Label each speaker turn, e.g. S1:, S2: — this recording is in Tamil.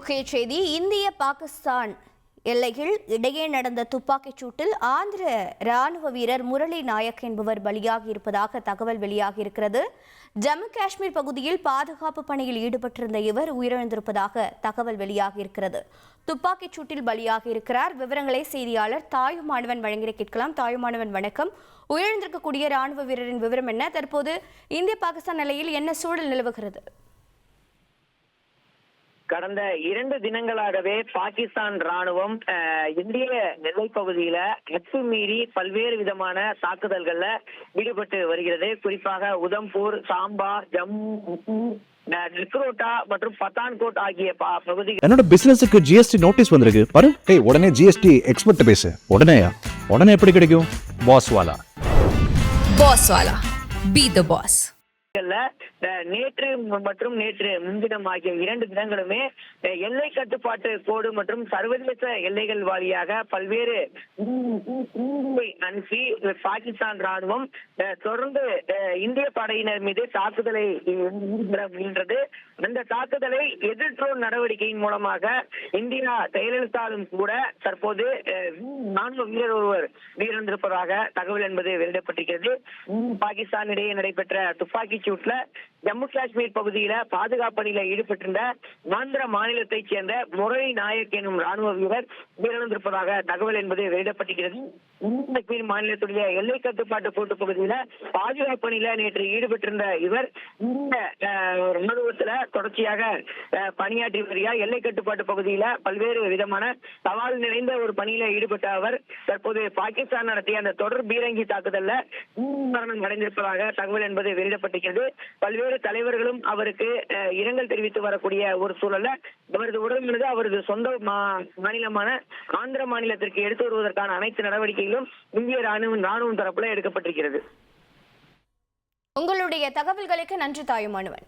S1: முக்கிய செய்தி. இந்திய பாகிஸ்தான் எல்லையில் இடையே நடந்த துப்பாக்கிச் சூட்டில் ஆந்திர ராணுவ வீரர் முரளி நாயக் என்பவர் பலியாகி இருப்பதாக தகவல் வெளியாகியிருக்கிறது. ஜம்மு காஷ்மீர் பகுதியில் பாதுகாப்பு பணியில் ஈடுபட்டிருந்த இவர் உயிரிழந்திருப்பதாக தகவல் வெளியாகியிருக்கிறது. துப்பாக்கிச் சூட்டில் பலியாகியிருக்கிறார். விவரங்களை செய்தியாளர் தாயுமானவன் வழங்கிட கேட்கலாம். தாயுமானவன், வணக்கம். உயிரிழந்திருக்கக்கூடிய ராணுவ வீரரின் விவரம் என்ன? தற்போது இந்திய பாகிஸ்தான் எல்லையில் என்ன சூழல் நிலவுகிறது?
S2: கடந்த 2 தினங்களாகவே பாகிஸ்தான் ராணுவம் இந்திய எல்லைப் பகுதியில அத்துமீறி பல்வேறு விதமான தாக்குதல்கள்ல ஈடுபட்டு வருகிறது. குறிப்பாக உதம்பூர், சாம்பா, ஜம்மு, நெக்ரோட்டா மற்றும் பத்தான்கோட் ஆகிய பகுதிகள்.
S3: என்னோட பிசினஸுக்கு ஜிஎஸ்டி நோட்டீஸ் வந்திருக்கு பாரு. உடனே ஜிஎஸ்டி எக்ஸ்பர்ட் பேசு. உடனே எப்படி கிடைக்கும்? பாஸ் வாலா
S4: பி தி பாஸ்.
S2: நேற்று மற்றும் நேற்று முன்தினம் ஆகிய 2 தினங்களுமே எல்லை கட்டுப்பாட்டு கோடு மற்றும் சர்வதேச எல்லைகள் வாரியாக பல்வேறு அனுப்பி பாகிஸ்தான் ராணுவம் தொடர்ந்து இந்திய படையினர் மீது தாக்குதலை முயன்றது. அந்த தாக்குதலை எதிர் ட்ரோன் நடவடிக்கையின் மூலமாக இந்தியா செயலிழந்தாலும் கூட தற்போது ராணுவ வீரர் ஒருவர் உயிரிழந்திருப்பதாக தகவல் என்பது வெளியிடப்பட்டிருக்கிறது. பாகிஸ்தான் இடையே நடைபெற்ற துப்பாக்கி சூட்ல ஜம்மு காஷ்மீர் பகுதியில பாதுகாப்பு பணியில ஈடுபட்டிருந்த ஆந்திர மாநிலத்தைச் சேர்ந்த முரளி நாயக் எனும் ராணுவ வீரர் உயிரிழந்திருப்பதாக தகவல் என்பது வெளியிடப்பட்டிருக்கிறது. காஷ்மீர் மாநிலத்துடைய எல்லை கட்டுப்பாட்டு கோட்டு பகுதியில பாதுகாப்பு பணியில நேற்று ஈடுபட்டிருந்த இவர் இந்த ராணுவத்துல தொடர்ச்சியாக பணியாற்றி வருகிறார். எல்லை கட்டுப்பாட்டு பகுதியில பல்வேறு விதமான சவால் நிறைந்த ஒரு பணியில ஈடுபட்ட அவர் தற்போது பாகிஸ்தான் நடத்திய அந்த தொடர் பீரங்கி தாக்குதல்ல மரணம் அடைந்திருப்பதாக தகவல் என்பது வெளியிடப்பட்டிருக்கிறது. பல்வேறு தலைவர்களும் அவருக்கு இரங்கல் தெரிவித்து வரக்கூடிய ஒரு சூழல்ல அவரது உடல்நலது அவரது சொந்த மாநிலமான ஆந்திர மாநிலத்திற்கு எடுத்து வருவதற்கான அனைத்து நடவடிக்கைகளும் இந்திய ராணுவம் தரப்புல எடுக்கப்பட்டிருக்கிறது.
S1: உங்களுடைய தகவல்களுக்கு நன்றி தாயுமானவன்.